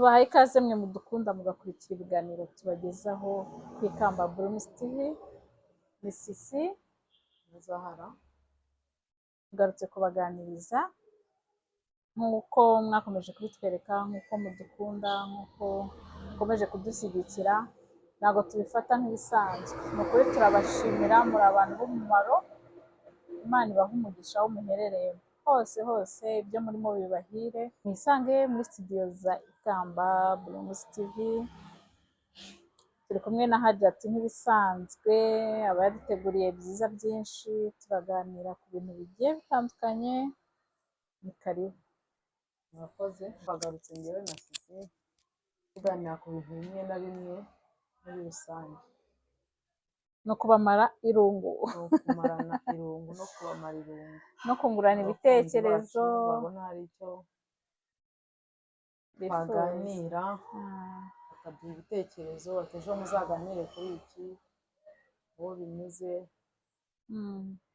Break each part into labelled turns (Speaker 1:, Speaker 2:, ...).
Speaker 1: tubahaye ikaze mwe mudukunda mugakurikira ibiganiro tubagezaho ku Ikamba Blooms TV. Ni Sisi
Speaker 2: Zahara
Speaker 1: ngarutse kubaganiriza nk'uko mwakomeje kubitwereka, nk'uko mudukunda, nk'uko mukomeje kudushyigikira, ntabwo tubifata nk'ibisanzwe. Ni ukuri turabashimira, muri abantu b'umumaro. Imana ibahe umugisha aho muherereye hose hose, ibyo murimo bibahire. Mwisange muri studio za Ikamba Blooms TV. Turi kumwe na Hajati nk'ibisanzwe, aba yaduteguriye byiza byinshi, turaganira ku bintu bigiye bitandukanye. Ni karibu.
Speaker 2: mwakoze. Bagarutse ngewe na Sisi tuganira ku bintu bimwe na bimwe muri rusange,
Speaker 1: No kubamara irungu,
Speaker 2: no kumarana irungu no kubamara irungu,
Speaker 1: no kungurana
Speaker 2: abakunzi
Speaker 1: ibitekerezo
Speaker 2: bacu babona hari icyo twaganira, bakaduha ibitekerezo bati ejo muzaganire kuri iki, uwo binyuze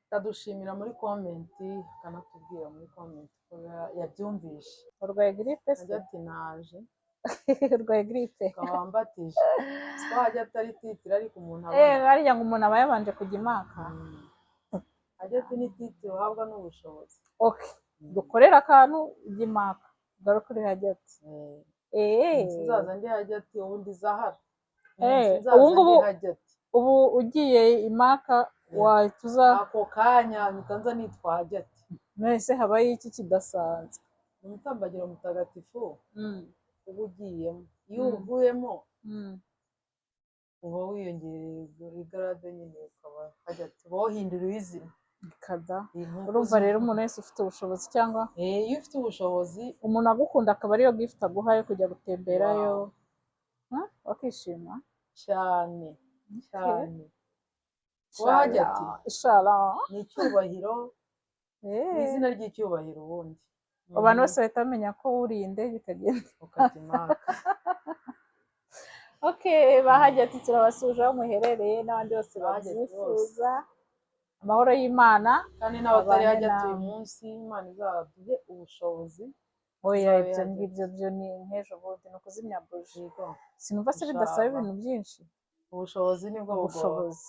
Speaker 2: akadushimira muri komenti, akanatubwira muri komenti ko yabyumvishe.
Speaker 1: urwaye gripe se?
Speaker 2: Ajya ati naje
Speaker 1: urwaye gripe?
Speaker 2: ukaba wambatije twajya atari titire ariko umuntu abona
Speaker 1: harya ngo umuntu aba yabanje kujya imaka.
Speaker 2: ajya ati ni titire uhabwa n'ubushobozi.
Speaker 1: Okay, dukorera akantu ujya imaka garuka uri Hajati.
Speaker 2: Nzaza ndi Hajati ubundi Zahara.
Speaker 1: Ubu ngubu ubu ugiye imaka wahita uza
Speaker 2: ako kanya mpita nza nitwa Hajati.
Speaker 1: mwese habaye iki kidasanzwe?
Speaker 2: Umutambagiro mutagatifu uba ugiyemo, iyo uvuyemo uba wiyongereye igarade nyine, ukaba Hajati, uba wahinduriwe izina.
Speaker 1: Kada urumva rero umuntu wese ufite ubushobozi, cyangwa
Speaker 2: iyo ufite ubushobozi
Speaker 1: umuntu agukunda akaba ariyo gift aguha yo kujya gutemberayo, wakishima
Speaker 2: cyane cyane.
Speaker 1: Hajati ishara
Speaker 2: ni icyubahiro, izina ry'icyubahiro. Ubundi
Speaker 1: abantu bose bahita bamenya ko wuriye indege ikagenda
Speaker 2: ukajya imaka.
Speaker 1: Okay, bahajyati turabasuje aho muherereye, n'abandi bose babyifuza. Amahoro y'Imana.
Speaker 2: Kandi n'abatari Hajati uyu munsi, Imana izabaduhe ubushobozi.
Speaker 1: Oya, ibyo ngibyo byo ni nk'ejo bundi, ni ukuzimya buji. Sinumva se bidasaba ibintu byinshi.
Speaker 2: Ubushobozi nibwo
Speaker 1: ubushobozi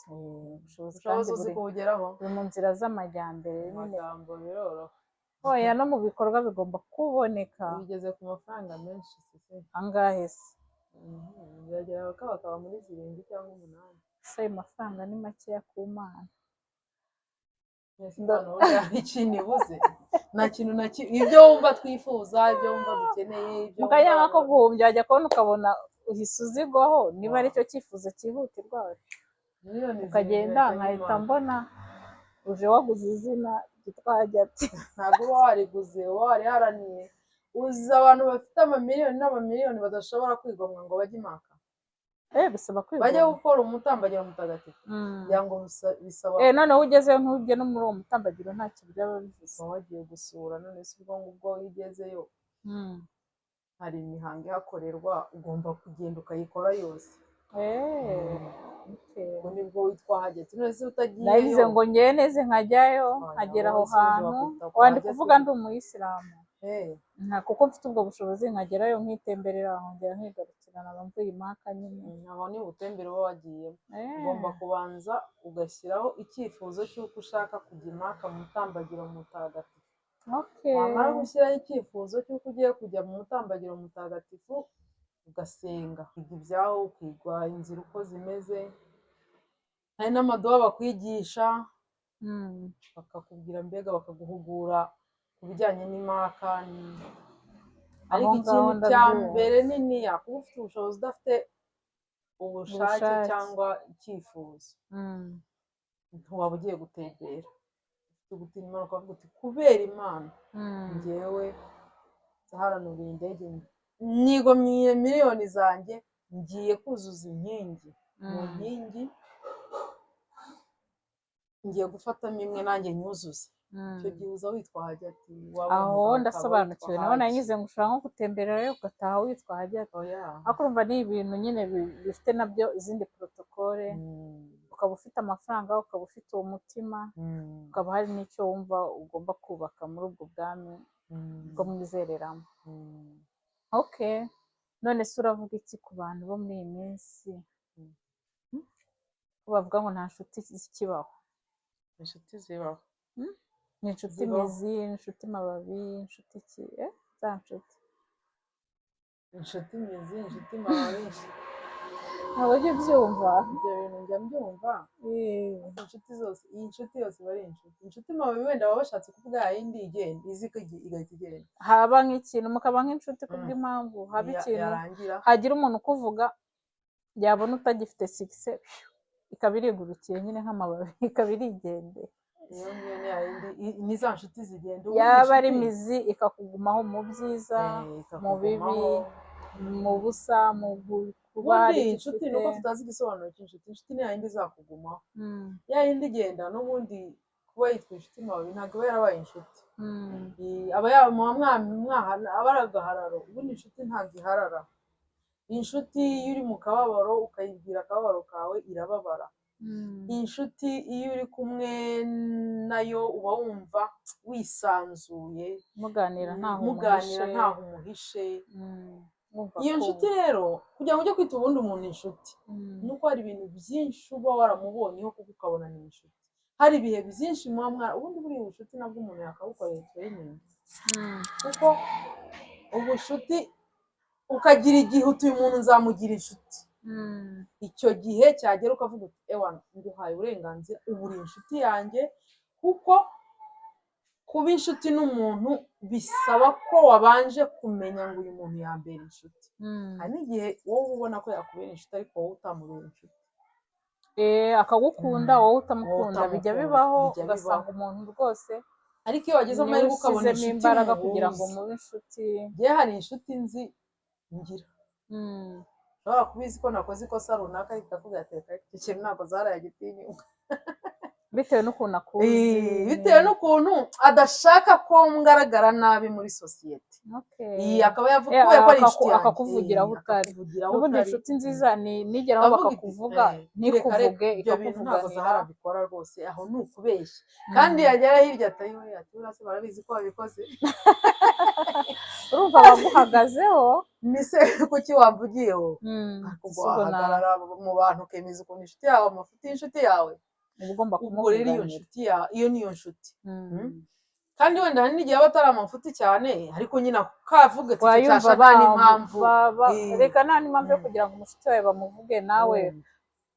Speaker 2: uzi kubugeraho
Speaker 1: buri mu nzira z'amajyambere.
Speaker 2: amagambo biroroha.
Speaker 1: Oya, no mu bikorwa bigomba kuboneka.
Speaker 2: Bigeze ku mafaranga menshi Sisi.
Speaker 1: Angahe se?
Speaker 2: Biragera bakaba muri 7 cyangwa 8.
Speaker 1: Se ayo mafaranga ni makeya ku Mana.
Speaker 2: Ikintu ibuze nta kintu na ibyo wumva twifuza, ibyo wumva dukeneye, ibyo
Speaker 1: mukanya ko guhumbya wajya kubona ukabona uhise uzigwaho, niba aricyo cyifuzo cyihutirwa ukagenda nkahita mbona uje waguze izina ryitwa Hajati.
Speaker 2: Ntabwo uba wariguze, uba wariharaniye. Uzi abantu bafite amamiliyoni n'amamiliyoni badashobora kwigomwa ngo bajye imaka,
Speaker 1: bisaba kwigomwa,
Speaker 2: bajya gukora umutambagiro mutagatifu kugira ngo bisaba
Speaker 1: noneho ugezeyo ntujye no muri uwo mutambagiro ntacyo byaba bivuze.
Speaker 2: wagiye gusura, none si ubwo ngubwo ugezeyo hari imihango ihakorerwa, ugomba kugenda ukayikora yose. ubwo nibwo witwa Hajati. None se utagiyeyo,
Speaker 1: nagize ngo ngewe neze nkajyayo nkagera aho hantu, wandi kuvuga ndi umuyisilamu, kuko mfite ubwo bushobozi nkagerayo nkitemberera, nkongera nkigarukira, naba mvuye imaka nyine.
Speaker 2: aho ni ubutembere uba wagiyemo. Ugomba kubanza ugashyiraho icyifuzo cy'uko ushaka kujya imaka mu mutambagiro mutagatifu. Wamara gushyiraho icyifuzo cy'uko ugiye kujya mu mutambagiro mutagatifu, ugasenga, ukiga ibyaho, ukigwa inzira uko zimeze, hari n'amaduwa bakwigisha, bakakubwira mbega bakaguhugura ku bijyanye n'imaka. Ariko ikintu cya mbere ni niya kuba ufite ubushobozi, udafite ubushake cyangwa icyifuzo ntiwaba ugiye gutembera. Ufite gutinya Imana ukavuga uti kubera Imana njyewe zaharanuriye indege, nigomye miliyoni zanjye, ngiye kuzuza inkingi mu nkingi, ngiye gufatamo imwe nanjye nyuzuze. Icyo gihe uza witwa Hajati.
Speaker 1: Aho ndasobanukiwe, nabona nyize ngo ushobora nko gutemberayo ugataha witwa Hajati. Ariko urumva ni ibintu nyine bifite nabyo izindi protokole. Ukaba ufite amafaranga, ukaba ufite uwo mutima, ukaba hari n'icyo wumva ugomba kubaka muri ubwo bwami bwo mwizereramo. Okay, none se uravuga iki ku bantu bo muri iyi minsi ko bavuga ngo nta nshuti zikibaho?
Speaker 2: inshuti zibaho,
Speaker 1: ni inshuti
Speaker 2: zibaho.
Speaker 1: imizi, inshuti mababi, inshuti ki za nshuti
Speaker 2: inshuti imizi, inshuti mababi,
Speaker 1: ntabwo ujya ubyumva.
Speaker 2: ibyo bintu njya mbyumva. Inshuti zose, iyi nshuti yose iba ari inshuti. Inshuti mababi wenda baba bashatse kuvuga yayindi igenda izi ko igahita igenda,
Speaker 1: haba nk'ikintu mukaba nk'inshuti kubw'impamvu haba ikintu
Speaker 2: yarangira
Speaker 1: hagira umuntu ukuvuga yabona utagifite sikise ikaba irigurukiye nyine nk'amababi ikaba irigendeye.
Speaker 2: iyo ngiyo ni yayindi, ni za nshuti zigenda.
Speaker 1: yaba ari imizi ikakugumaho mu byiza mu bibi mu busa mu kuba hari icyo
Speaker 2: inshuti
Speaker 1: ufite.
Speaker 2: nuko tutazi igisobanuro cy'inshuti. Inshuti ni yayindi izakugumaho, yayindi igenda n'ubundi. Kuba yitwa inshuti mababi ntabwo aba yarabaye inshuti, aba aba ari agahararo. ubundi inshuti ntabwo iharara. inshuti iyo uri mu kababaro ukayibwira akababaro kawe irababara. inshuti iyo uri kumwe nayo uba wumva wisanzuye,
Speaker 1: muganira ntaho
Speaker 2: umuhishe. iyo nshuti rero kugira ngo ujye kwita ubundi umuntu inshuti nuko hari ibintu byinshi uba waramubonyeho kuko ukabona ni inshuti. hari ibihe byinshi muba ubundi buriya ubucuti nabwo umuntu yakabukorera training, kuko ubucuti ukagira igihe utuye umuntu nzamugira inshuti, icyo gihe cyagera ukavuga uti ewa nguhaye uburenganzira ubu uri inshuti yanjye. kuko kuba inshuti n'umuntu bisaba ko wabanje kumenya ngo uyu muntu yambera inshuti. hari n'igihe wowe ubona ko yakubera inshuti ariko wowe utamubera inshuti,
Speaker 1: akagukunda wowe utamukunda. bijya bibaho ugasanga umuntu rwose
Speaker 2: ariko iyo wagize amahirwe ukabona inshuti
Speaker 1: imbaraga kugira ngo mube inshuti.
Speaker 2: njye hari inshuti nzi ngira ushobora kubizi ko nakoze ikosa runaka ariko ikavuga ati reka iki kintu ntabwo zarayagitinyuka,
Speaker 1: bitewe n'ukuntu akuzi,
Speaker 2: bitewe n'ukuntu adashaka ko ngaragara nabi muri sosiyete. akaba yavuga ko ari inshuti yanjye
Speaker 1: akakuvugira aho utari. n'ubundi inshuti nziza nigeraho bakakuvuga ntikuvuge ikakuvuga.
Speaker 2: ntabwo Zahara bikora rwose, aho ni ukubeshya. kandi yagera hirya ati urase barabizi ko wabikoze.
Speaker 1: urumva baguhagazeho
Speaker 2: ni se kuki wamvugiyeho wahagarara mu bantu ukemeza ukuntu inshuti yawe amafuti y'inshuti yawe
Speaker 1: ugomba
Speaker 2: kumuvuganira. iyo nshuti iyo niyo nshuti. kandi wenda hari n'igihe aba atari amafuti cyane ariko nyine kavuga ati cyashaka n'impamvu,
Speaker 1: reka nta n'impamvu yo kugira ngo umushuti wawe bamuvuge nawe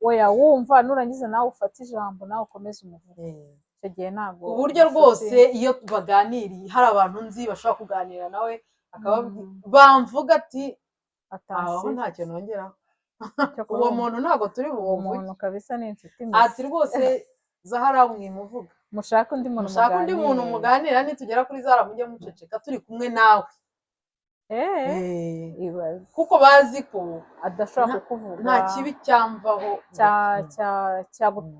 Speaker 1: oya wumva nurangiza nawe ufate ijambo nawe ukomeze umuvuge. icyo gihe ntabwo
Speaker 2: uburyo rwose iyo baganiriye hari abantu nzi bashobora kuganira nawe bamvuga ati aho ntacyo nongeraho uwo muntu ntabwo turi
Speaker 1: uwo muntu kabisa ni inshuti
Speaker 2: ati rwose Zahara mwimuvuga
Speaker 1: mushaka undi muntu
Speaker 2: muganira nitugera kuri Zahara mujye muceceka turi kumwe nawe. kuko bazi ko
Speaker 1: adashobora kukuvuga
Speaker 2: nta kibi cyamvaho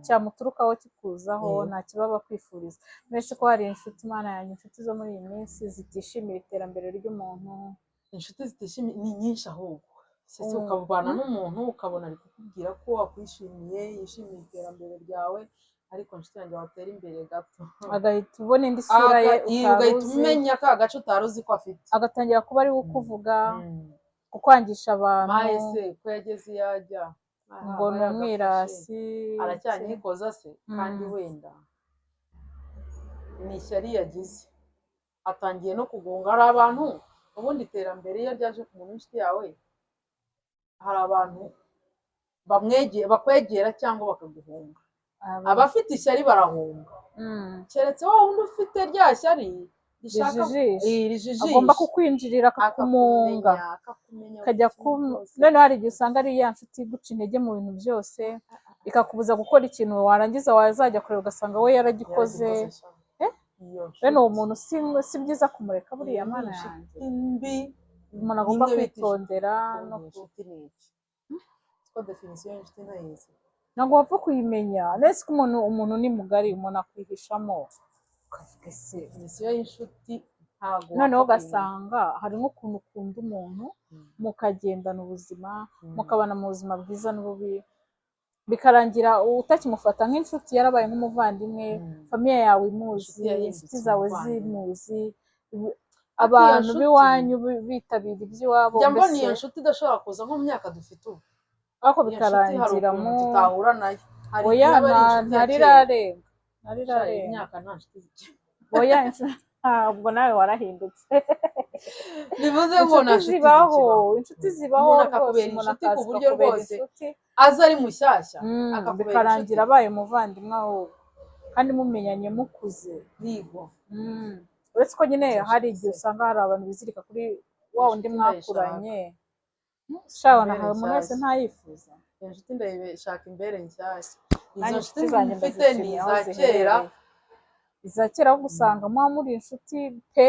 Speaker 1: cyamuturukaho kikuzaho, nta kiba bakwifuriza. mbese ko hari inshuti Imana yanjye, inshuti zo muri iyi minsi zitishimira iterambere ry'umuntu.
Speaker 2: inshuti zitishimiye ni nyinshi ahubwo sese ukabana n'umuntu ukabona ari kukubwira ko akwishimiye yishimiye iterambere ryawe ariko inshuti yanjye watera imbere gato
Speaker 1: agahita ubona indi sura ye
Speaker 2: ugahita umenya ka gace utari uzi ko afite,
Speaker 1: agatangira kuba ari we ukuvuga kukwangisha abantu
Speaker 2: mahese ko yageze iyo ajya
Speaker 1: ngo ni umwirasi
Speaker 2: aracyanyikoza se kandi wenda ni ishyari yagize atangiye no kugunga. hari abantu ubundi iterambere iyo ryaje ku muntu inshuti yawe hari abantu bakwegera cyangwa bakaguhunga. abafite ishyari barahunga, keretse wowe undi ufite rya shyari rijijisha
Speaker 1: agomba kukwinjirira akakumunga akajya none hari igihe usanga ari ya nshuti iguca intege mu bintu byose ikakubuza gukora ikintu warangiza wazajya kureba ugasanga we yaragikoze. bene uwo muntu si byiza kumureka buriya Mana yanjye. umuntu agomba kwitondera no ntabwo wapfa kuyimenya. nese ko umuntu ni mugari umuntu akwihishamo ukavuga ese
Speaker 2: misiyo y'inshuti ntabwo
Speaker 1: noneho ugasanga hari nk'ukuntu ukunda umuntu mukagendana ubuzima mukabana mu buzima bwiza n'ububi bikarangira utakimufata nk'inshuti yarabaye nk'umuvandimwe, famiye yawe imuzi, inshuti zawe zimuzi, abantu b'iwanyu bitabira iby'iwabo
Speaker 2: njya mbona iyo
Speaker 1: mbese
Speaker 2: nshuti idashobora kuza nko mu myaka dufite ubu
Speaker 1: ariko
Speaker 2: iyo nshuti hari
Speaker 1: bikarangira
Speaker 2: ukuntu tutahura nayo hari
Speaker 1: oya
Speaker 2: igihe aba ari inshuti ya kera
Speaker 1: ntarirarenga
Speaker 2: Sha,
Speaker 1: ntarirarenga
Speaker 2: imyaka nta nshuti zigira
Speaker 1: oya ubwo nawe warahindutse
Speaker 2: bivuze ngo nta
Speaker 1: inshuti
Speaker 2: nshuti
Speaker 1: zibaho
Speaker 2: zikibaho
Speaker 1: inshuti zibaho
Speaker 2: umuntu
Speaker 1: rwose
Speaker 2: akakubera
Speaker 1: umuntu
Speaker 2: inshuti ku
Speaker 1: akaza
Speaker 2: buryo
Speaker 1: akakubera
Speaker 2: rwose
Speaker 1: inshuti
Speaker 2: aza ari mushyashya akakubera inshuti
Speaker 1: bikarangira abaye umuvandimwe ahubwo kandi mumenyanye mukuze
Speaker 2: ntigo
Speaker 1: uretse ko nyine
Speaker 2: izo
Speaker 1: hari
Speaker 2: nshuti
Speaker 1: igihe
Speaker 2: se
Speaker 1: usanga hari abantu bizirika kuri wa
Speaker 2: iyo
Speaker 1: wundi
Speaker 2: nshuti ndayishaka
Speaker 1: mwakuranye shabona
Speaker 2: imbere
Speaker 1: umuntu wese
Speaker 2: nshyashya
Speaker 1: ntayifuza
Speaker 2: iyo nshuti ndayishaka imbere nshyashya izo
Speaker 1: nanjye
Speaker 2: nshuti
Speaker 1: inshuti zanjye
Speaker 2: mfite ni
Speaker 1: ndazishimiye aho
Speaker 2: iza kera
Speaker 1: ziherereye iza kera aho gusanga muba muri inshuti pe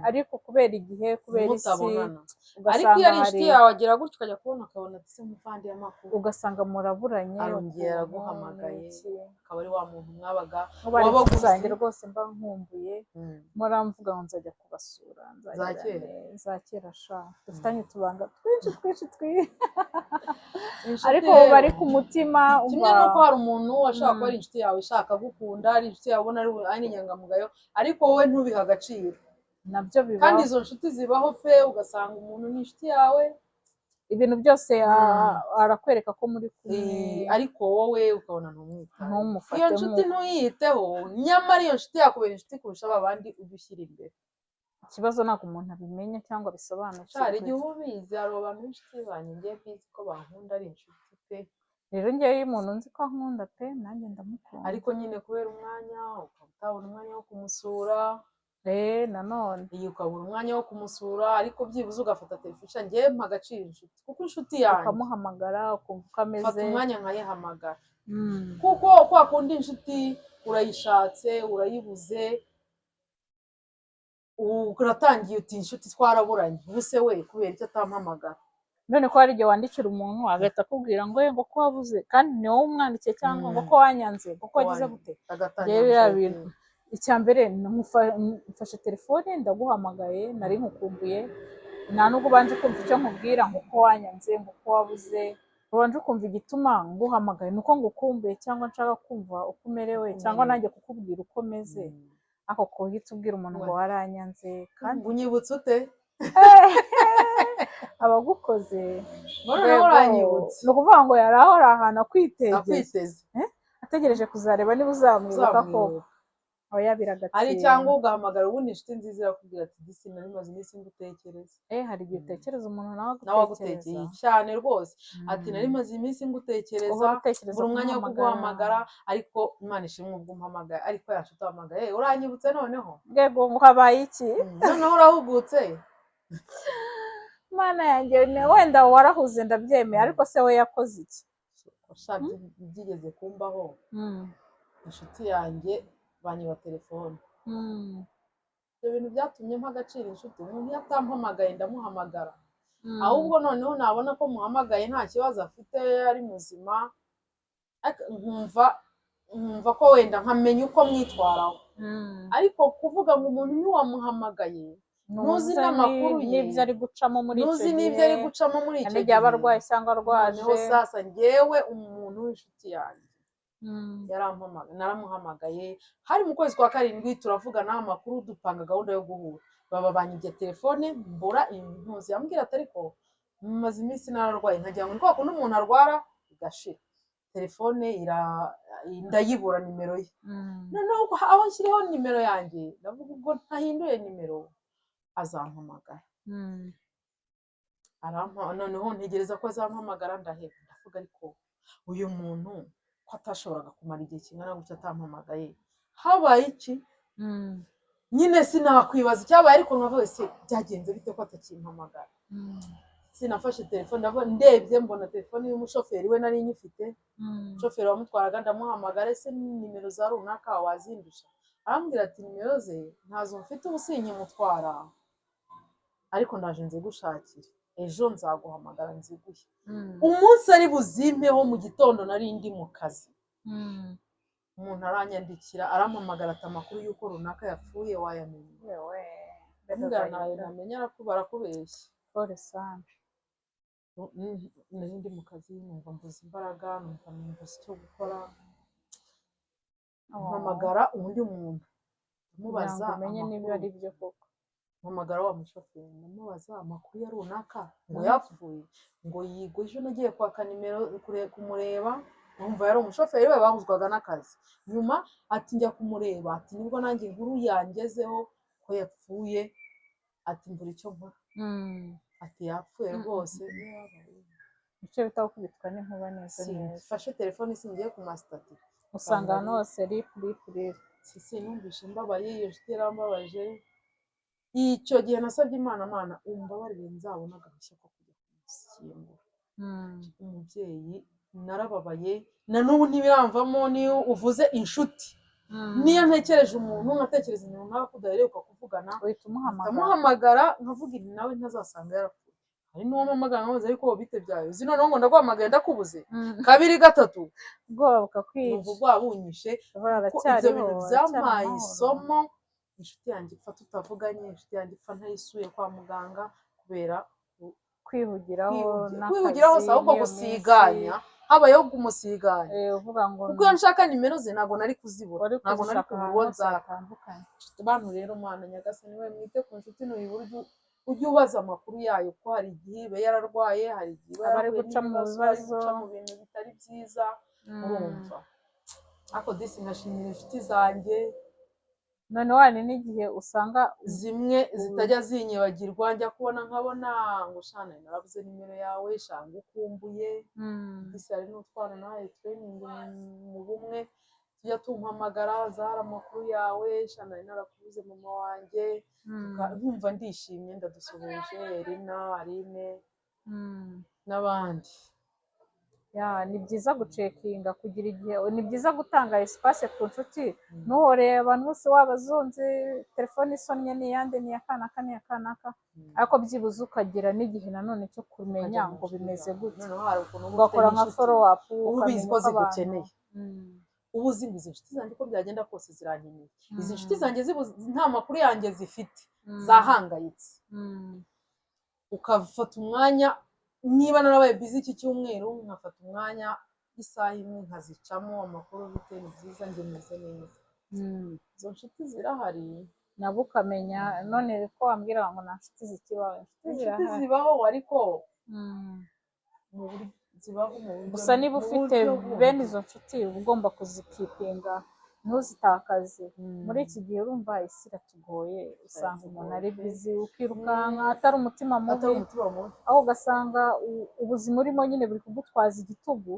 Speaker 1: ariko kubera igihe kubera isi
Speaker 2: mutabonana ariko iyo
Speaker 1: ugasanga
Speaker 2: ari inshuti
Speaker 1: hari
Speaker 2: yawe agira gutyo ukajya kubona akabona ati se muvandi y'amakuru
Speaker 1: ugasanga muraburanye
Speaker 2: arongera
Speaker 1: ukuntu
Speaker 2: araguhamagaye
Speaker 1: n'iki
Speaker 2: akaba ari wa muntu mwabaga
Speaker 1: muba ari inshuti
Speaker 2: wabaguze
Speaker 1: zanjye rwose mba nkumbuye muramvuga ngo nzajya kubasura
Speaker 2: za
Speaker 1: nzajya
Speaker 2: kera
Speaker 1: za kera sha dufitanye utubanga twinshi
Speaker 2: inshuti
Speaker 1: ariko bari
Speaker 2: rero
Speaker 1: ku mutima
Speaker 2: kimwe n'uko hari umuntu ashobora kuba ari inshuti yawe ishaka gukunda ari inshuti yawe ubona ari inyangamugayo ariko wowe ntubihe agaciro
Speaker 1: nabyo
Speaker 2: kandi
Speaker 1: bibaho
Speaker 2: izo nshuti zibaho pe ugasanga umuntu ni inshuti yawe
Speaker 1: ibintu byose arakwereka ko muri kumwe
Speaker 2: ariko wowe ukabona ntumwitaho
Speaker 1: ntumufate
Speaker 2: iyo nshuti ntuyiteho nyamara iyo nshuti yakubera inshuti kurusha abandi ujya ushyira imbere
Speaker 1: ikibazo ntabwo umuntu abimenya cyangwa
Speaker 2: hari
Speaker 1: bisobanukirwe
Speaker 2: igihe uba ubizi hari abantu b'inshuti banjye ngiye bizi ko bankunda ari inshuti pe
Speaker 1: rero ngewe iyo umuntu nzi ko ankunda pe nanjye ndamukunda
Speaker 2: ariko nyine kubera umwanya ukaba utabona umwanya wo kumusura
Speaker 1: nanone
Speaker 2: iyo ukabura umwanya wo kumusura ariko byibuze ugafata telefone ngewe mpa agaciro inshuti kuko inshuti yanjye
Speaker 1: ukamuhamagara ukumva uko ameze
Speaker 2: fata umwanya nkayihamagara kuko kwa kundi inshuti urayishatse urayibuze uratangiye uti inshuti twaraburanye ubuse we kubera icyo atampamagara
Speaker 1: none ko hari igihe wandikira umuntu agahita akubwira ngo ko wabuze kandi ni wowe umwandikiye cyangwa ngo ko wanyanze ngo ko wagize gute ngewe biriya bintu icya mbere mfashe telefone ndaguhamagaye nari nkukumbuye nta nubwo ubanje kumva icyo nkubwira ngo ko wanyanze ngo ko wabuze ubanje kumva igituma nguhamagaye ni uko ngukumbuye cyangwa nshaka kumva uko umerewe cyangwa nanjye kukubwira uko meze ako kuhita ubwira umuntu ngo waranyanze kandi
Speaker 2: unyibutse ute
Speaker 1: abagukoze
Speaker 2: uranyibutse
Speaker 1: ni ukuvuga ngo yari aho ari ahantu akwitegeze ategereje kuzareba niba uzamwibuka ko oya biragatsindwa
Speaker 2: ari cyangwa ugahamagara ubundi inshuti nziza irakubwira ati disi nari maze iminsi ngutekereza
Speaker 1: hari igihe utekereza umuntu
Speaker 2: nawe agutekeye cyane rwose ati nari maze iminsi ngutekereza buri umwanya wo kuguhamagara ariko Imana ishimwe ubwo umpamagaye ariko yacu utahamagaye uranyibutse noneho
Speaker 1: yego ngo habaye iki
Speaker 2: noneho urahugutse
Speaker 1: Mana yanjye wenda warahuze ndabyemeye ariko se we yakoze iki
Speaker 2: byigeze kumbaho inshuti yanjye banyiba telefone ibyo bintu byatumye mpa agaciro inshuti umuntu iyo atampamagaye ndamuhamagara ahubwo noneho nabona ko muhamagaye nta kibazo afite ari muzima nkumva ko wenda nkamenya uko mwitwaraho ariko kuvuga ngo umuntu ntiwamuhamagaye ntuzi n'amakuru ye
Speaker 1: n'ibyo ari gucamo muri icyo gihe
Speaker 2: ntuzi n'ibyo ari gucamo muri icyo
Speaker 1: gihe aba arwaye cyangwa arwaje
Speaker 2: noneho sasa ngewe umuntu w'inshuti yanjye naramuhamagaye hari mu kwezi kwa karindwi turavugana amakuru dupanga gahunda yo guhura baba banyibye telefone mbura impuzi yambwira ati ariko mumaze iminsi nararwaye nkagira ngo ni kwa kundi umuntu arwara igashira telefone ndayibura nimero ye noneho aho nshyiriho nimero yanjye ndavuga ubwo ntahinduye nimero azampamagara noneho ntegereza ko azampamagara ndaheba ndavuga ariko uyu muntu ko atashoboraga kumara igihe kingana gutya atampamagaye habaye iki nyine sinakwibaza icyabaye ariko nkavuga se byagenze bite ko atakimpamagara sinafashe telefone ndebye mbona telefone y'umushoferi we nari nyifite umushoferi wamutwaraga ndamuhamagara ese nimero za runaka wazindusha arambwira ati nimero ze ntazo mfite ubu sinyimutwara ariko ndaje nzigushakira ejo nzaguhamagara nziguhe umunsi ari buzimpeho mu gitondo nari ndi mu kazi umuntu aranyandikira arampamagara ati amakuru y'uko runaka yapfuye wayamenye mbwira nawe namenye barakubeshya
Speaker 1: pole sana
Speaker 2: nari ndi mu kazi numva mbuze imbaraga numva mbuze icyo gukora mpamagara undi muntu amubaza
Speaker 1: umenye niba ari byo koko
Speaker 2: mpamagara wa mushoferi ndamubaza amakuru ya runaka ngo yapfuye, ngo yigo ejo nagiye kwaka nimero kumureba, numva yari umushoferi we bahuzwaga n'akazi, nyuma ati njya kumureba, ati nibwo nanjye inkuru yangezeho ko yapfuye, ati mbura icyo nkora, ati yapfuye rwose.
Speaker 1: icyo bita gukubitwa n'inkuba neza neza.
Speaker 2: Fashe telefone singiye ku masitati
Speaker 1: usanga ahantu hose ripu.
Speaker 2: numvise mbabaye, iyo nshuti yarambabaje. Icyo gihe nasabye Imana umbabarire nzabona agashya ko kujya kumushyingura. Umubyeyi narababaye, na n'ubu ntibiramvamo. Niyo uvuze inshuti, niyo ntekereje umuntu nkatekereza ibintu nk'aho kudaheruka kuvugana, ndamuhamagara nkavuga ibi nawe ntazasanga yarapfuye. hari n'uwo mpamagara nkamubaza ariko bite byawe, uzi noneho ngo ndaguhamagaye ndakubuze kabiri gatatu,
Speaker 1: ubwoba bukakwica,
Speaker 2: ubwoba bunyishe. Ibyo bintu byampaye isomo. Inshuti yanjye ipfa tutavuganye, inshuti yanjye ipfa ntayisuye kwa muganga kubera
Speaker 1: kwihugiraho
Speaker 2: hose, ahubwo gusiganya, habayeho kumusiganya, kuko iyo nshaka nimero ze ntabwo nari kuzibura, ntabwo nari kubura uwo nzaka. Bantu rero Mana Nyagasani we mwite ku nshuti n'uyu ujye ubaza amakuru yayo, ko hari igihe iba yararwaye, hari igihe iba
Speaker 1: yarahuye n'ibibazo,
Speaker 2: mu bintu bitari byiza, urumva. Ariko disi nkashimira inshuti zanjye,
Speaker 1: noneho hari n'igihe usanga
Speaker 2: zimwe zitajya zinyibagirwa, njya kubona nkabona ngo shana narabuze nimero yawe, shanga ukumbuye. Disi hari n'utwana nawe training mu bumwe, tujya tumpamagara, zahara amakuru yawe, shana narakubuze mama wanjye, nkumva ndishimye, ndadusuhuje Elina, Aline n'abandi.
Speaker 1: ni byiza gucekinga, kugira igihe, ni byiza gutanga espace ku nshuti, ntuhoreye abantu bose wabazunze, telefone isonnye n'iyande ni akanaka ni akanaka, ariko byibuze ukagira n'igihe nanone cyo kumenya ngo bimeze gutya, ugakora nka follow up,
Speaker 2: ubizi ko zigukeneye, ubu uzi izi nshuti zanjye ko byagenda kose zirankeneye. Izi nshuti zanjye nta makuru yanjye zifite, zahangayitse, ukafata umwanya, niba narabaye busy iki cyumweru nkafata umwanya isaha imwe nkazicamo amakuru bite, ni byiza, njye meze neza. Izo nshuti zirahari,
Speaker 1: nabo ukamenya. None ko wambwira ngo nta nshuti zikibaho,
Speaker 2: inshuti zibaho ariko zibaho mu buryo,
Speaker 1: gusa niba ufite bene izo nshuti uba ugomba kuzikipinga, ntuzitakaze. muri iki gihe urumva isi iratugoye, usanga umuntu ari busy, ukirukanka atari umutima mubi, aho ugasanga ubuzima urimo nyine buri kugutwaza igitugu,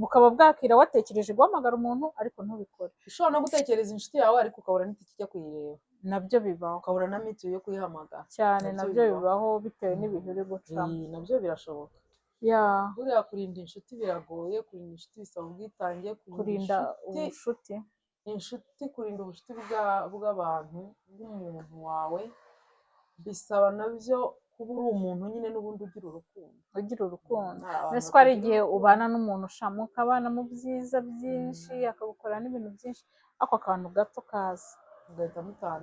Speaker 1: bukaba bwakira watekereje guhamagara umuntu ariko ntubikore.
Speaker 2: ushobora no gutekereza inshuti yawe ariko ukabura n'itike ijya kuyireba,
Speaker 1: nabyo bibaho,
Speaker 2: ukabura na mitiyu yo kuyihamagara
Speaker 1: cyane, nabyo bibaho bitewe n'ibihe uri gucamo,
Speaker 2: nabyo birashoboka. buriya kurinda inshuti biragoye, kurinda inshuti bisaba ubwitange,
Speaker 1: kurinda
Speaker 2: ubucuti bw'abantu, bw'umuntu wawe, bisaba nabyo kuba uri umuntu nyine n'ubundi ugira urukundo.
Speaker 1: mbese ko hari igihe ubana n'umuntu ushamuka, abana mu byiza byinshi, akagukora n'ibintu byinshi, ako akantu gato kaza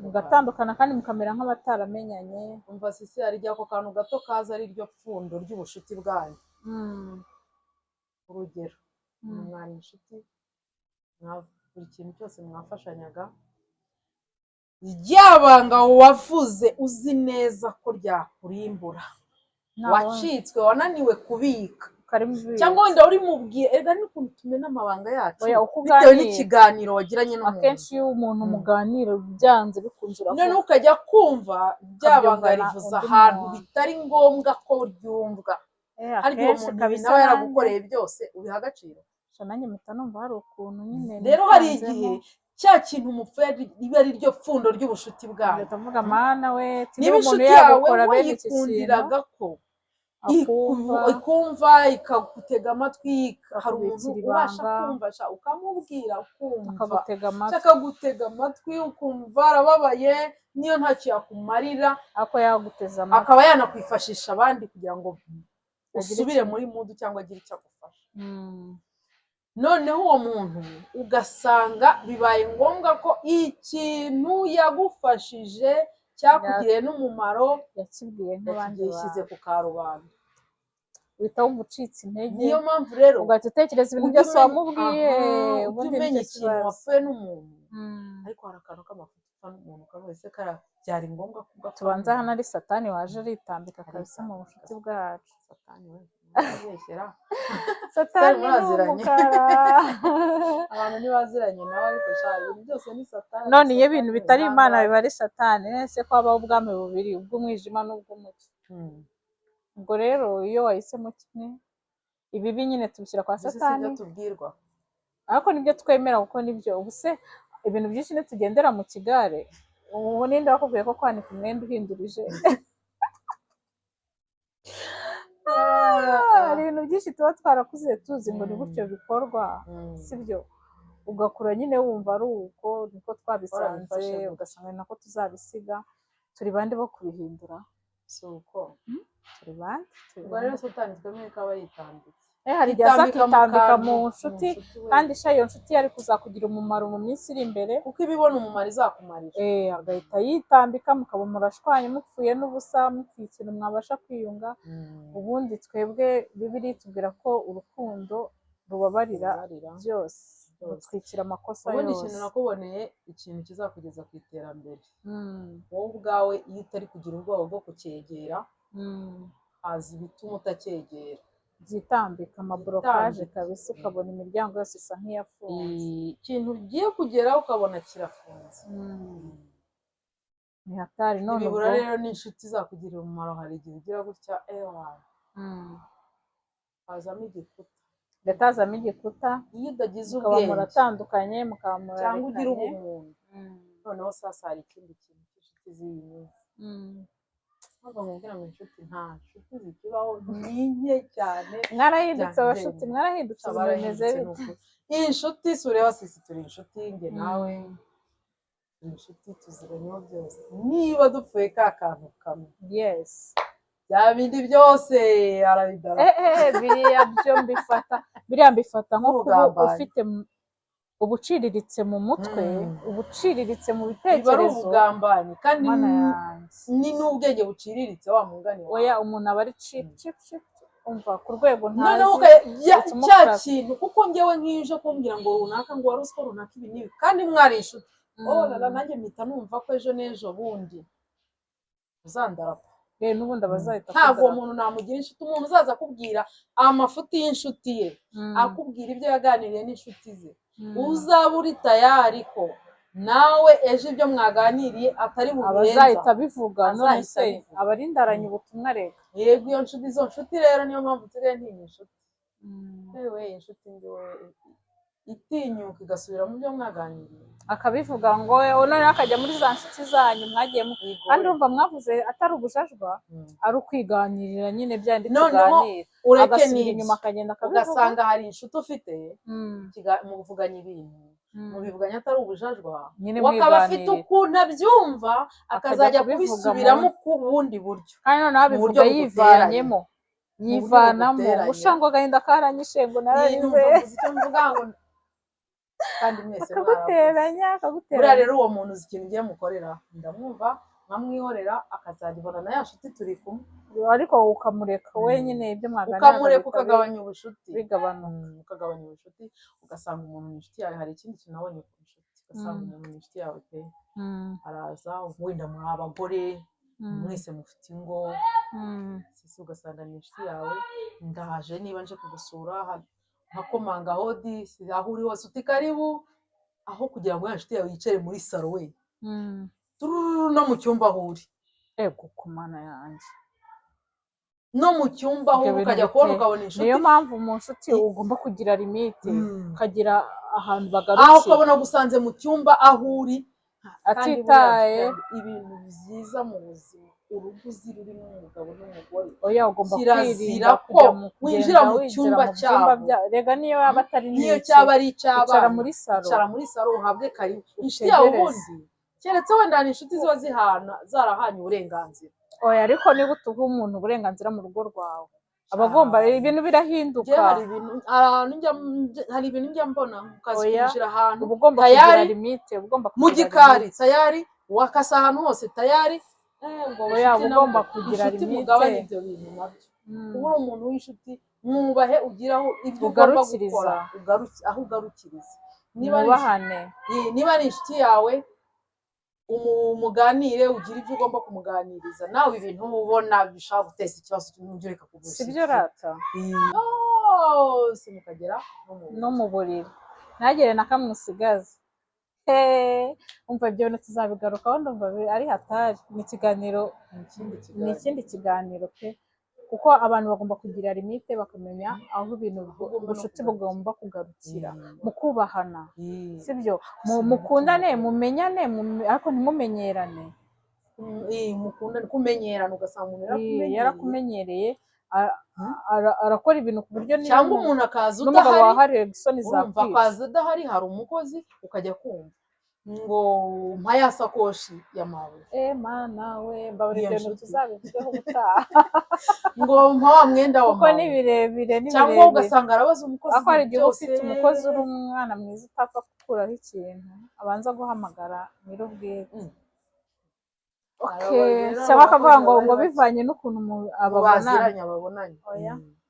Speaker 1: mugatandukana kandi mukamera nk'abataramenyanye.
Speaker 2: umva sisi, hari igihe ako kantu gato kaza ari ryo pfundo ry'ubucuti bwanyu. urugero, mwari inshuti, buri kintu cyose mwafashanyaga, ryabanga wavuze uzi neza ko ryakurimbura, wacitswe, wananiwe kubika, cyangwa wenda uri mubwiye, ega n'ukuntu tumena amabanga yacu bitewe n'ikiganiro wagiranye n'umuntu.
Speaker 1: Akenshi iyo umuntu muganira byanze bikunze uravuga,
Speaker 2: noneho ukajya kumva ryabanga rivuze ahantu bitari ngombwa ko ryumvwa, ariko uwo muntu ibi nawe yaragukoreye byose ubiha agaciro.
Speaker 1: nanjye mpita numva hari ukuntu nyine.
Speaker 2: rero hari igihe cya kintu mupfuye riba ari ryo pfundo ry'ubucuti bwawe.
Speaker 1: ndavuga mana we,
Speaker 2: niba inshuti yawe wayikundiraga ko ikumva ikagutega amatwi, hari umuntu ubasha kumva ukamubwira ukumva, akagutega amatwi ukumva arababaye, niyo ntacyo yakumarira, akaba yanakwifashisha abandi kugira ngo usubire muri mudu cyangwa agire icyo agufasha. noneho uwo muntu ugasanga bibaye ngombwa ko ikintu yagufashije cyakugiriye n'umumaro
Speaker 1: yakibwiye nk'abandi,
Speaker 2: yashyize ku karubanda,
Speaker 1: uhita wumva ucitse intege.
Speaker 2: niyo mpamvu rero
Speaker 1: ugahita utekereza ibintu byose wamubwiye,
Speaker 2: ubundi umenya ikintu wapfuye n'umuntu, ariko hari akantu k'amafuti ugapfa n'umuntu ukavuga ese kara byari ngombwa ko ugapfa
Speaker 1: tubanza hano ari satani waje aritambika kabisa mu bucuti bwacu.
Speaker 2: satani we mubeshyera
Speaker 1: Satani ni
Speaker 2: muraziranye
Speaker 1: umukara.
Speaker 2: abantu ntibaziranye nawe ariko sha ibintu byose ni satani
Speaker 1: None iyo ibintu
Speaker 2: satani
Speaker 1: bitari Imana
Speaker 2: umwangavu.
Speaker 1: biba ari satani, ese ko habaho ubwami bubiri, ubw'umwijima n'ubw'umucyo. Ubwo rero iyo wahisemo kimwe, ibibi nyine tubishyira kwa
Speaker 2: Mbese si
Speaker 1: satani,
Speaker 2: ibyo tubwirwa
Speaker 1: ariko nibyo twemera kuko nibyo. Ubu se ibintu byinshi ntitugendera mu kigare, ubu ninde wakubwiye ko kwanika umwenda uhindurije? Hari ibintu byinshi tuba twarakuze tuzi ngo ni gutyo bikorwa, sibyo? Ugakura nyine wumva ari uko niko twabisanze,
Speaker 2: Warabifashe
Speaker 1: ugasanga ni nako tuzabisiga. Turi bande bo kubihindura?
Speaker 2: si uko
Speaker 1: Turi bande?
Speaker 2: ubwo rero satani twemeye ko aba yitambitse
Speaker 1: Hari igihe aza akitambika mu
Speaker 2: mu
Speaker 1: nshuti,
Speaker 2: we.
Speaker 1: kandi sha iyo nshuti yari kuzakugira umumaro mu minsi iri imbere,
Speaker 2: kuko ibibona umumaro izakumarira
Speaker 1: agahita yitambika, mukaba murashwanye mupfuye n'ubusa, mupfuye ikintu mwabasha kwiyunga. Ubundi twebwe Bibiliya itubwira ko urukundo rubabarira byose, rutwikira amakosa
Speaker 2: ubundi
Speaker 1: yose.
Speaker 2: ikintu nakuboneye ikintu kizakugeza ku iterambere. Wowe ubwawe iyo utari kugira ubwoba bwo kucyegera, haza ibituma utacyegera,
Speaker 1: byitambika amaborokaje kabisa, ukabona imiryango yose isa nk'iyafunze.
Speaker 2: ikintu ugiye kugeraho ukabona kirafunze.
Speaker 1: Ni hatari. None
Speaker 2: ibibura rero n'inshuti izakugirira umumaro, hari igihe ugira gutya hazamo igikuta,
Speaker 1: ndatazamo igikuta,
Speaker 2: iyo udagize
Speaker 1: mukaba
Speaker 2: ubwenge
Speaker 1: muratandukanye, mukaba
Speaker 2: cyangwa ugira
Speaker 1: murarekanye.
Speaker 2: ubumuntu. Noneho sasa hari ikindi kintu cy'inshuti z'iyi minsi. Ntabwo mubwira ngo inshuti, nta nshuti zikibaho, ni nke cyane.
Speaker 1: Mwarahindutse abashuti, mwarahindutse. Bimeze bite?
Speaker 2: Iyi nshuti si ureba sisi turi inshuti, njye nawe turi inshuti, tuziranyeho byose. Niba dupfuye ka kantu kamwe,
Speaker 1: Yes.
Speaker 2: bya bindi byose arabidara.
Speaker 1: Biriya mbifata nko kuba
Speaker 2: Ubugambanyi.
Speaker 1: ufite ubuciriritse mu mutwe, ubuciriritse mu
Speaker 2: biba ari
Speaker 1: bitekerezo.
Speaker 2: ubugambanyi kandi
Speaker 1: Mana yanjye.
Speaker 2: ni n'ubwenge buciriritse wa mungani wawe.
Speaker 1: Oya, umuntu aba ari chip umva ku rwego ntazi.
Speaker 2: noneho cya kintu, kuko njyewe nk'iyo uje kumbwira ngo runaka ngo wari uziko runaka ibi n'ibi kandi mwari inshuti, nanjye mpita numva ko ejo n'ejo bundi uzandarapa.
Speaker 1: N'ubundi abazahita
Speaker 2: ntabwo uwo muntu namugira inshuti. Umuntu uzaza akubwira amafuti y'inshuti ye, akubwira ibyo yaganiriye n'inshuti ze, uzaba uri tayari ko nawe ejo ibyo mwaganiriye atari bubirenza.
Speaker 1: abazahita bivuga. None se abarindaranye ubutumwa reka.
Speaker 2: Yego iyo nshuti, izo nshuti rero niyo mpamvu nsigaye ntinya inshuti. Yewe inshuti ndiwe itinyuka igasubira mu byo mwaganiriye,
Speaker 1: akabivuga ngo noneho akajya muri za nshuti zanyu mwagiyemo, kandi urumva mwavuze atari ubujajwa, ari ukwiganirira nyine byandi tuganira. Agasubira inyuma akagenda akabivuga,
Speaker 2: ugasanga hari inshuti ufite muvuganye ibintu mubivuganye atari ubujajwa, akaba afite ukuntu abyumva akazajya kubisubiramo ku bundi buryo,
Speaker 1: kandi noneho abivuga yivanyemo, yivanamo gushanga agahinda karanyishe ngo nararize,
Speaker 2: kandi mwese
Speaker 1: akaguteranya.
Speaker 2: buriya rero uwo muntu uzi ikintu ugiye mukorera, ndamwumva nkamwihorera, akazagibona na ya nshuti turi kumwe,
Speaker 1: ariko ukamureka wenyine ibyo mwaganira,
Speaker 2: ukamureka ukagabanya ubucuti,
Speaker 1: bigabanuka,
Speaker 2: ukagabanya ubucuti. Ugasanga umuntu mu inshuti yawe, hari ikindi kintu nabonye ku inshuti, ugasanga umuntu mu inshuti yawe pe araza, wenda muri abagore mwese mufite ingo, sisi ugasanga ni inshuti yawe, ndaje niba nje kugusura nkakomanga hodi aho uri hose uti karibu, aho kugira ngo ya nshuti yawe yicare muri salo we no mu cyumba aho uri.
Speaker 1: Ego ku mana yanjye,
Speaker 2: no mu cyumba aho ukajya kubona ukabona inshuti.
Speaker 1: Niyo mpamvu mu nshuti ugomba kugira limite, ukagira ahantu bagarukira.
Speaker 2: Aho ukabona gusanze mu cyumba aho uri
Speaker 1: atitaye.
Speaker 2: Ibintu byiza mu buzima, uruguzi rurimo umugabo n'umugore,
Speaker 1: oya ugomba
Speaker 2: kirazira ko winjira mu cyumba cyabo.
Speaker 1: Rega niyo yaba atari
Speaker 2: niyo cyaba ari icy'abana,
Speaker 1: icara muri
Speaker 2: salo uhabwe karibu. Inshuti yawe ubundi keretse wenda ni inshuti ziba zarahanye uburenganzira.
Speaker 1: Oya ariko niba utuha umuntu uburenganzira mu rugo rwawe, abagomba ibintu birahinduka.
Speaker 2: Hari ibintu njya mbona ukazi kwinjira ahantu
Speaker 1: tayari
Speaker 2: mu gikari, tayari wakasa ahantu hose tayari.
Speaker 1: Ugomba kugira limite,
Speaker 2: mugabanye ibyo bintu nabyo. Kuba uri umuntu w'inshuti, mwubahe, ugiraho ibyo ugomba gukora, aho ugarukiriza. Niba ari inshuti yawe umuganire, ugire ibyo ugomba kumuganiriza, nawe ibintu ubona bishobora guteza ikibazo ujye ureka
Speaker 1: si byo rata
Speaker 2: yose mukagera
Speaker 1: no mu buriri ntagire na kamwe usigaze. Umva ibyo bintu tuzabigarukaho, ndumva ari hatari. Ni ikiganiro, ni ikindi kiganiro pe, kuko abantu bagomba kugira limite, bakamenya aho ibintu ubucuti bugomba kugarukira, mu kubahana, sibyo? Mukundane, mumenyane, ariko ntimumenyerane.
Speaker 2: mukundane, kumenyerana, ugasanga umuntu
Speaker 1: yarakumenyereye arakora ibintu ku buryo
Speaker 2: cyangwa umuntu akaza
Speaker 1: n'umugabo
Speaker 2: udahari,
Speaker 1: waharira isoni
Speaker 2: urumva akaza udahari, hari umukozi ukajya kumva ngo mpa ya sakoshi y'amabuye,
Speaker 1: mana we mbabarira ibintu tuzabivugeho ubutaha
Speaker 2: ngo mpa wa mwenda wa
Speaker 1: kuko ni birebire, ni
Speaker 2: cyangwa
Speaker 1: birebire.
Speaker 2: ugasanga arabaza umukozi,
Speaker 1: ariko hari igihe ufite umukozi uri umwana mwiza utapfa gukuraho ikintu, abanza guhamagara nyir'ubwite. cyangwa akavuga ngo bivanye n'ukuntu
Speaker 2: ababonanye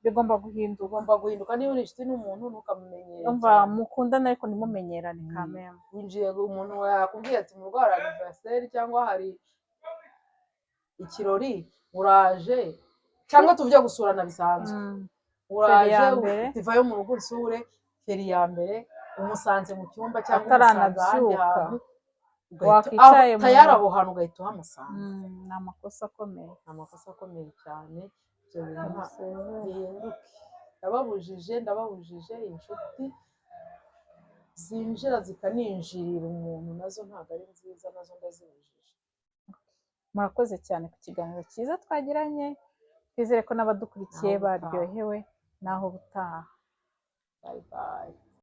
Speaker 1: bigomba guhinduka.
Speaker 2: Niba uri inshuti n'umuntu ntukamumenyere,
Speaker 1: umva mukundane ariko ntimumenyerane kameme.
Speaker 2: winjiye umuntu yakubwiye ati murwara anniversaire cyangwa hari ikirori, uraje cyangwa tujya gusurana bisanzwe, uraje utivayo mu rugo usure, feri ya mbere umusanze mu cyumba cyangwa
Speaker 1: ataranabyuka
Speaker 2: wakwicaye tayari aho hantu ugahita uhamusanga.
Speaker 1: ni amakosa akomeye,
Speaker 2: ni amakosa akomeye cyane. ibyo bintu bihinduke. ndababujije inshuti zinjira zikaninjirira umuntu, nazo ntabwo ari nziza, nazo ndazibujije.
Speaker 1: murakoze cyane ku kiganiro cyiza twagiranye, twizere ko n'abadukurikiye baryohewe. naho ubutaha.
Speaker 2: Bye bye.